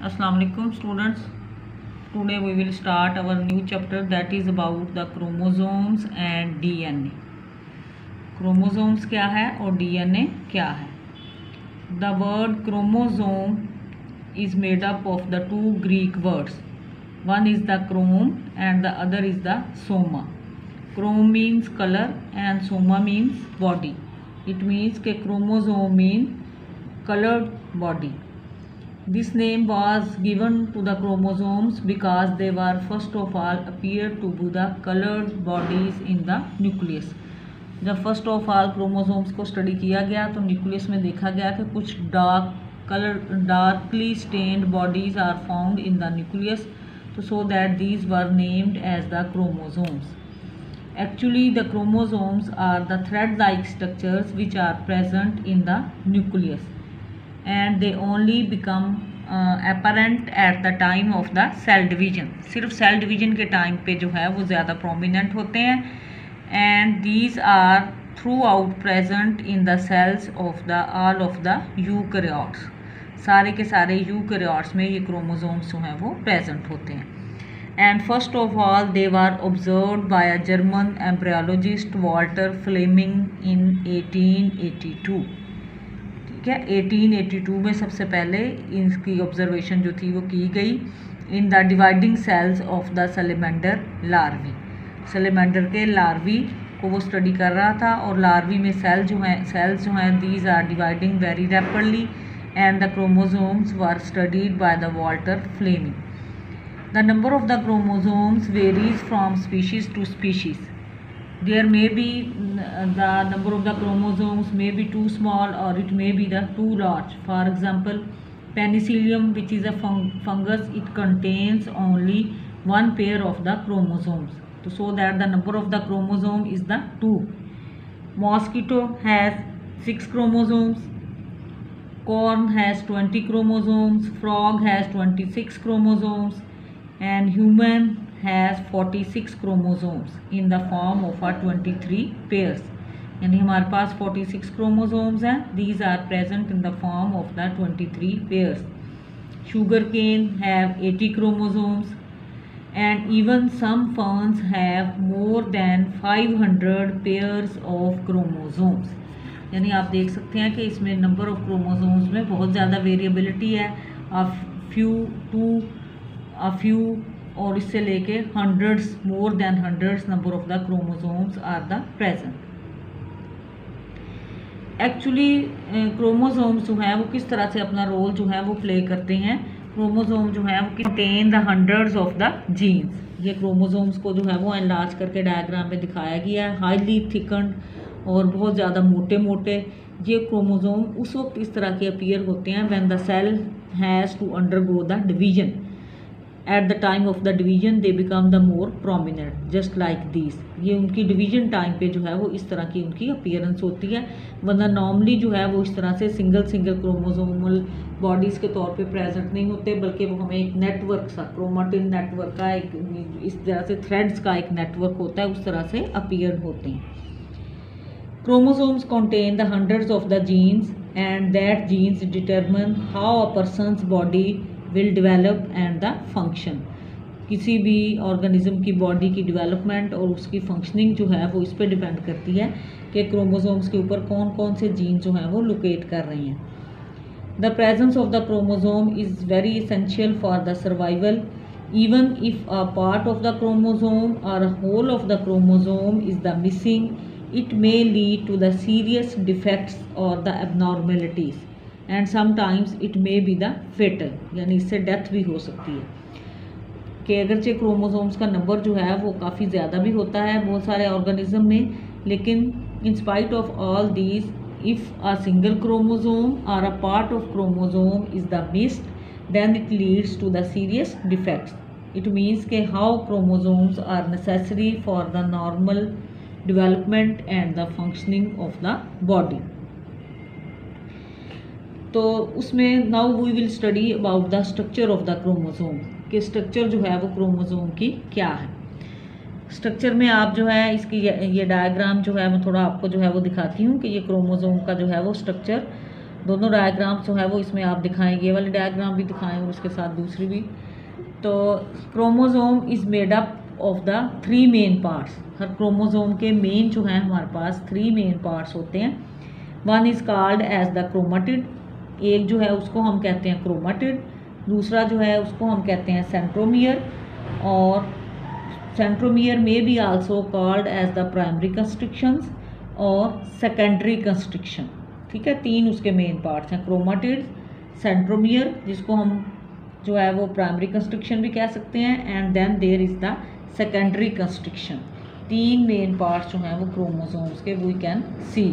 Assalamu alaikum students. Today we will start our new chapter that is about the chromosomes and DNA. Chromosomes क्या है और DNA क्या है? The word chromosome is made up of the two Greek words. One is the chrome and the other is the soma. Chrome means color and soma means body. It means कि chromosome means colored body. This name was given to the chromosomes because they were first of all appeared to be the colored bodies in the nucleus. जब first of all chromosomes को study किया गया तो nucleus में देखा गया कि कुछ darkly stained bodies are found in the nucleus, तो so that these were named as the chromosomes. Actually, the chromosomes are the thread-like structures which are present in the nucleus, and they only become apparent at the time of the cell division. सिर्फ cell division के time पे जो है वो ज़्यादा prominent होते हैं, and these are throughout present in the cells of the all of the eukaryotes. सारे के सारे यूकैरियोट्स में ये क्रोमोसोम्स जो हैं वो प्रेजेंट होते हैं. And first of all they were observed by a German embryologist Walter Fleming in 1882. ठीक है, 1882 में सबसे पहले इनकी ऑब्जर्वेशन जो थी वो की गई in the dividing cells of the salamander larvae. Salamander के लार्वी को वो स्टडी कर रहा था और लार्वी में सेल्स जो हैं these are dividing very rapidly and the chromosomes were studied by the Walter Flemming. The number of the chromosomes varies from species to species. There may be the number of the chromosomes may be too small or it may be too large. For example, penicillium, which is a fungus, it contains only one pair of the chromosomes. So that the number of the chromosome is the 2. Mosquito has 6 chromosomes. Corn has 20 chromosomes. Frog has 26 chromosomes. And human has 46 chromosomes in the form of 23 pairs. यानी हमारे पास 46 chromosomes हैं. These are present in the form of the 23 pairs. Sugarcane have 80 chromosomes, and even some ferns have more than 500 pairs of chromosomes. यानी आप देख सकते हैं कि इसमें नंबर ऑफ क्रोमोसोम्स में बहुत ज़्यादा वेरिएबिलिटी है. A few और इससे लेके hundreds, more than hundreds number of the chromosomes are the present. Actually chromosomes जो है वो किस तरह से अपना रोल जो है वो प्ले करते हैं. क्रोमोसोम जो है वो contain the hundreds of the genes. ये क्रोमोसोम्स को जो है वो एनलार्ज करके डायग्राम में दिखाया गया है. हाईली थिकन्ड और बहुत ज़्यादा मोटे मोटे ये क्रोमोसोम उस वक्त इस तरह के अपीयर होते हैं when the cell has to undergo the division. At the time of the division they become the more prominent just like these. ये उनकी डिवीजन टाइम पे जो है वो इस तरह की उनकी अपीयरेंस होती है, वरना नॉर्मली जो है वो इस तरह से सिंगल क्रोमोसोमल बॉडीज़ के तौर पे प्रेजेंट नहीं होते, बल्कि वो हमें एक नेटवर्क सा क्रोमेटिन नेटवर्क का एक इस तरह से थ्रेड्स का एक नेटवर्क होता है, उस तरह से अपीयर होते हैं. Chromosomes contain the hundreds of the genes and that genes determine how a person's body will develop and the function. किसी भी ऑर्गेनिज्म की बॉडी की डेवलपमेंट और उसकी फंक्शनिंग जो है वो इस पर डिपेंड करती है कि क्रोमोसोम्स के ऊपर कौन कौन से जीन जो हैं वो लोकेट कर रहे हैं. The presence of the chromosome is very essential for the survival. Even if a part of the chromosome or whole of the chromosome is the missing, it may lead to the serious defects or the abnormalities and sometimes it may be the fatal. यानी इससे death भी हो सकती है कि अगरचे chromosomes का number जो है वो काफ़ी ज़्यादा भी होता है बहुत सारे ऑर्गेनिज्म में, लेकिन in spite of all these if a single chromosome or a part of chromosome is the missed then it leads to the serious defects. It means के how chromosomes are necessary for the normal development and the functioning of the body. तो उसमें now we will study about the structure of the chromosome कि structure जो है वो chromosome की क्या है. स्ट्रक्चर में आप जो है इसकी ये डायग्राम जो है मैं थोड़ा आपको जो है वो दिखाती हूँ कि ये क्रोमोसोम का जो है वो स्ट्रक्चर दोनों डायग्राम जो है वो इसमें आप दिखाएं, ये वाले डायग्राम भी दिखाएं और उसके साथ दूसरी भी। तो chromosome is made up of the 3 main parts. हर क्रोमोसोम के मेन जो हैं हमारे पास 3 मेन पार्ट्स होते हैं। One is called as the chromatid, एक जो है उसको हम कहते हैं क्रोमाटिड, दूसरा जो है उसको हम कहते हैं सेंट्रोमियर, और सेंट्रोमियर में भी also called as the primary constructions और सेकेंडरी कंस्ट्रक्शन। ठीक है, 3 उसके मेन पार्ट्स हैं, क्रोमाटिड, सेंट्रोमियर जिसको हम जो है वो प्राइमरी कंस्ट्रक्शन भी कह सकते हैं, and then there is the secondary construction. 3 main parts जो हैं वो क्रोमोसोम्स के वी कैन सी।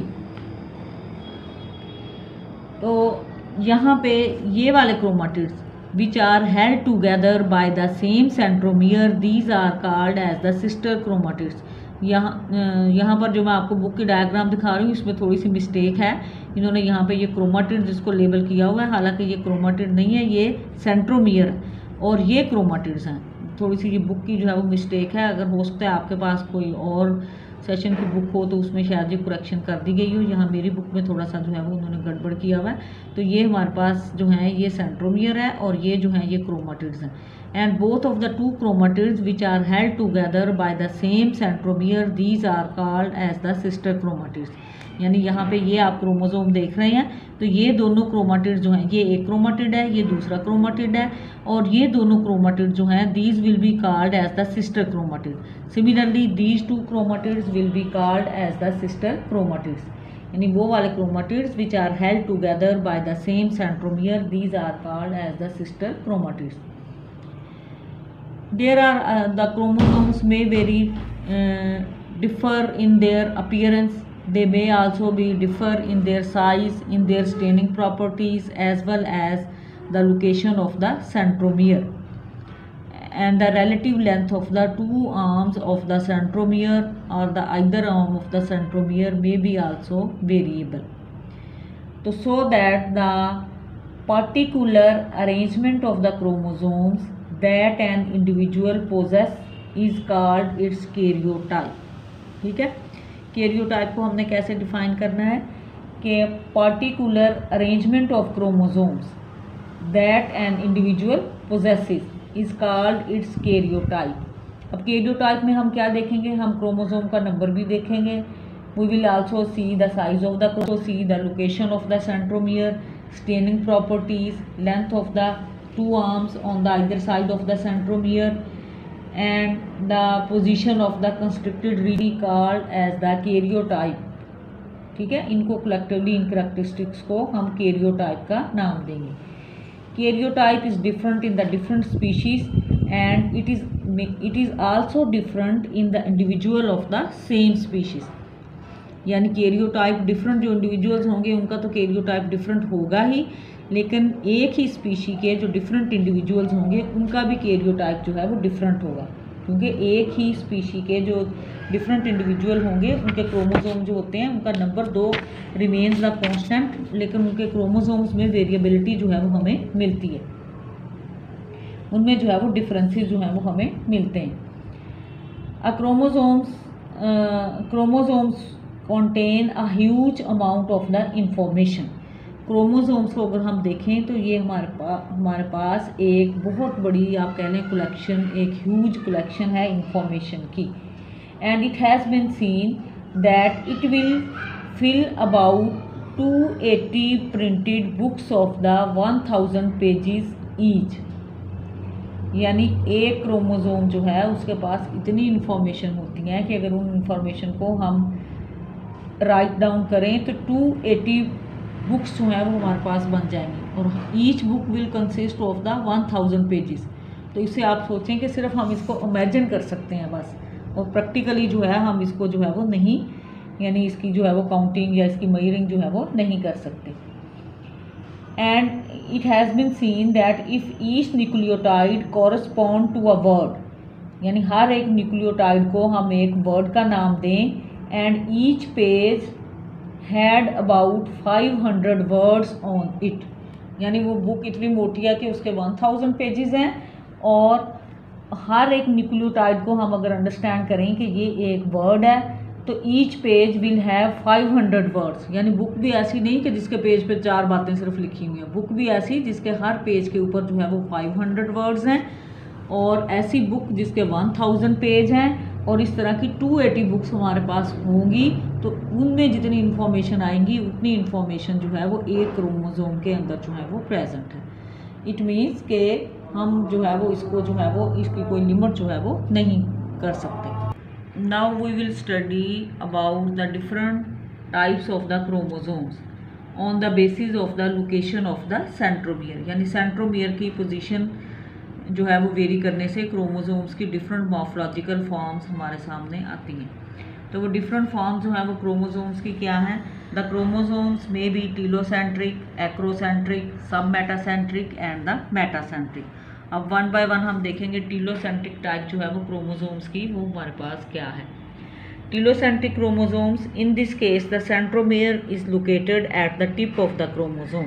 तो यहाँ पे ये वाले chromatids which are held together by the same centromere, these are called as the sister chromatids। यहाँ पर जो मैं आपको बुक की डायग्राम दिखा रही हूँ इसमें थोड़ी सी मिस्टेक है, इन्होंने यहाँ पे ये क्रोमाटिड जिसको लेबल किया हुआ है, हालांकि ये क्रोमाटिड नहीं है, ये सेंट्रोमियर और ये क्रोमाटिड्स हैं। थोड़ी सी ये बुक की जो है वो मिस्टेक है, अगर हो सकता है आपके पास कोई और सेशन की बुक हो तो उसमें शायद ये करेक्शन कर दी गई हो, यहाँ मेरी बुक में थोड़ा सा जो है वो उन्होंने गड़बड़ किया हुआ है। तो ये हमारे पास जो है ये सेंट्रोमियर है और ये जो है ये क्रोमाटिड्स हैं, and both of the 2 chromatids which are held together by the same centromere, these are called as the sister chromatids. यानी यहाँ पे ये आप क्रोमोसोम देख रहे हैं, तो ये दोनों क्रोमाटिड जो हैं, ये एक क्रोमाटिड है, ये दूसरा क्रोमाटिड है, और ये दोनों क्रोमाटिड जो हैं these will be called as the sister chromatid. Similarly these 2 chromatids will be called as the sister chromatids. यानी वो वाले chromatids which are held together by the same centromere, these are called as the sister chromatids. There are the chromosomes may vary, differ in their appearance. They may also be differ in their size, in their staining properties, as well as the location of the centromere. And the relative length of the 2 arms of the centromere or the either arm of the centromere may be also variable. So that the particular arrangement of the chromosomes that an individual possess is called its karyotype। ठीक है, karyotype को हमने कैसे define करना है कि particular arrangement of chromosomes that an individual possesses is called its karyotype। अब karyotype में हम क्या देखेंगे, हम क्रोमोसोम का नंबर भी देखेंगे, we will also see the size of the chromosome, see the location of the centromere, staining properties, length of the 2 arms on the either side of the centromere, and the position of the constricted region called as the karyotype। ठीक है, इनको collectively इन characteristics को हम karyotype का नाम देंगे। Karyotype is different in the different species and it is also different in the individual of the same species। यानी karyotype different जो इंडिविजुअल्स होंगे उनका तो karyotype डिफरेंट होगा ही, लेकिन एक ही स्पीशी के जो डिफरेंट इंडिविजुअल्स होंगे उनका भी karyotype जो है वो डिफरेंट होगा, क्योंकि एक ही स्पीशी के जो डिफरेंट इंडिविजुअल होंगे उनके क्रोमोसोम जो होते हैं उनका नंबर 2 रिमेन्स द कांस्टेंट, लेकिन उनके क्रोमोसोम्स में वेरिएबिलिटी जो है वो हमें मिलती है, उनमें जो है वो डिफरेंसेस जो हैं वो हमें मिलते हैं। Chromosomes contain a huge amount of the information। Chromosomes को अगर हम देखें तो ये हमारे पास एक बहुत बड़ी आप कह लें कलेक्शन, एक ह्यूज कलेक्शन है इंफॉर्मेशन की, and it has been seen that it will fill about 280 printed books of the 1000 pages each. यानी एक क्रोमोसोम जो है उसके पास इतनी इंफॉर्मेशन होती है कि अगर उन इंफॉर्मेशन को हम राइट डाउन करें तो 280 बुक्स जो हैं वो हमारे पास बन जाएंगी, और each book will consist of the 1000 pages. तो इससे आप सोचें कि सिर्फ हम इसको इमेजिन कर सकते हैं बस, और प्रैक्टिकली जो है हम इसको जो है वो नहीं, यानी इसकी जो है वो काउंटिंग या इसकी मेजरिंग जो है वो नहीं कर सकते। And it has been seen that if each nucleotide correspond to a word, यानी हर एक न्यूक्लियोटाइड को हम एक वर्ड का नाम दें, and each page had about 500 words on it। यानी वो बुक इतनी मोटी है कि उसके 1000 पेजेस हैं, और हर एक न्यूक्लियोटाइड को हम अगर अंडरस्टैंड करें कि ये एक वर्ड है तो each page will have 500 words, यानी बुक भी ऐसी नहीं कि जिसके पेज पे 4 बातें सिर्फ लिखी हुई हैं, बुक भी ऐसी जिसके हर पेज के ऊपर जो है वो 500 वर्ड्स हैं, और ऐसी बुक जिसके 1000 पेज हैं, और इस तरह की 280 बुक्स हमारे पास होंगी। तो उनमें जितनी इन्फॉर्मेशन आएंगी उतनी इन्फॉर्मेशन जो है वो एक क्रोमोसोम के अंदर जो है वो प्रेजेंट है। इट मीन्स के हम जो है वो इसको जो है वो इसकी कोई लिमिट जो है वो नहीं कर सकते। Now we will study about the different types of the chromosomes on the basis of the location of the centromere, यानी सेंट्रोमियर की पोजीशन जो है वो वेरी करने से क्रोमोसोम्स की डिफरेंट मॉर्फोलॉजिकल फॉर्म्स हमारे सामने आती हैं। तो वो डिफरेंट फॉर्म्स जो है वो क्रोमोसोम्स की क्या हैं? The chromosomes may be telocentric, acrocentric, सब मेटासेंट्रिक एंड द मेटासेंट्रिक। अब वन बाय वन हम देखेंगे टीलोसेंट्रिक टाइप जो है वो क्रोमोसोम्स की वो हमारे पास क्या है। Telocentric chromosomes, in this case the centromere is located at the tip of the chromosome,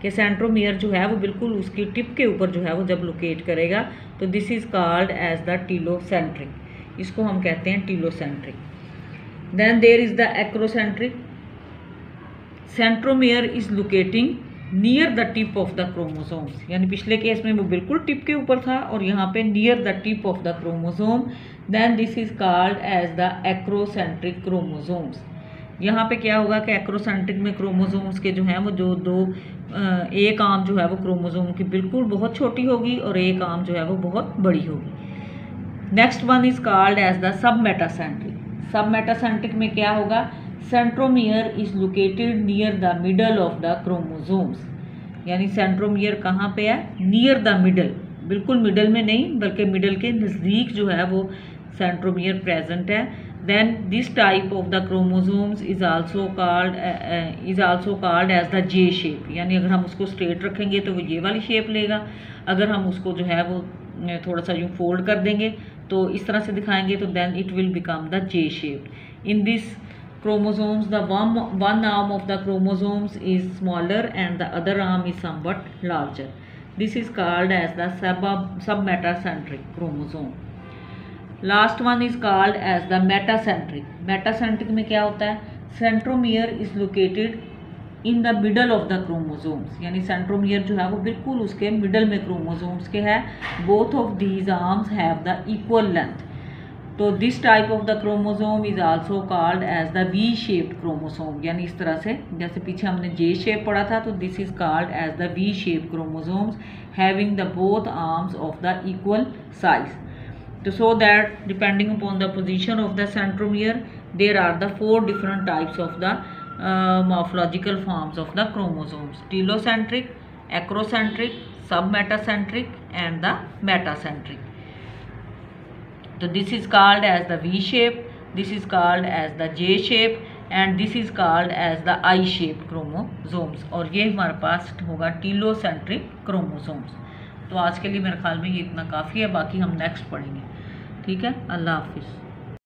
कि सेंट्रोमियर जो है वो बिल्कुल उसकी टिप के ऊपर जो है वो जब लोकेट करेगा तो this is called as the telocentric, इसको हम कहते हैं telocentric. Then there is the acrocentric, centromere is locating near the tip of the chromosomes, यानी पिछले केस में वो बिल्कुल टिप के ऊपर था और यहाँ पे near the tip of the chromosome, then this is called as the acrocentric chromosomes. यहाँ पे क्या होगा कि एक्रोसेंट्रिक में क्रोमोसोम्स के जो हैं वो जो एक आर्म जो है वो क्रोमोसोम की बिल्कुल बहुत छोटी होगी और एक आर्म जो है वो बहुत बड़ी होगी। Next one is called as the submetacentric. Submetacentric में क्या होगा? Centromere is located near the middle of the chromosomes, यानी सेंट्रोमियर कहाँ पे है? नियर द मिडल, बिल्कुल मिडल में नहीं बल्कि मिडल के नज़दीक जो है वो सेंट्रोमियर प्रेजेंट है। Then this type of the chromosomes is also called as the J shape, यानी अगर हम उसको स्ट्रेट रखेंगे तो वो ये वाली शेप लेगा, अगर हम उसको जो है वो थोड़ा सा यूँ फोल्ड कर देंगे तो इस तरह से दिखाएंगे तो then it will become the J shape. In this chromosomes the one arm of the chromosomes is smaller and the other arm is somewhat larger. This is called as the submetacentric chromosome. Last one is called as the metacentric. Metacentric में क्या होता है? Centromere is located in the middle of the chromosomes, यानी centromere जो है वो बिल्कुल उसके मिडल में क्रोमोसोम्स के है। Both of these arms have the equal length. तो this type of the chromosome is also called as the V shaped chromosome, यानी इस तरह से जैसे पीछे हमने जे शेप पढ़ा था तो this is called as the V shaped chromosomes having the both arms of the equal size. So that depending upon the position of the centromere, there are the 4 different types of the morphological forms of the chromosomes: telocentric, acrocentric, submetacentric and the metacentric. So this is called as the V shape, this is called as the J shape and this is called as the I shaped chromosomes, और ये हमारे पास होगा telocentric chromosomes। तो आज के लिए मेरे ख्याल में ये इतना काफ़ी है, बाकी हम नेक्स्ट पढ़ेंगे। ठीक है, अल्लाह हाफिज़।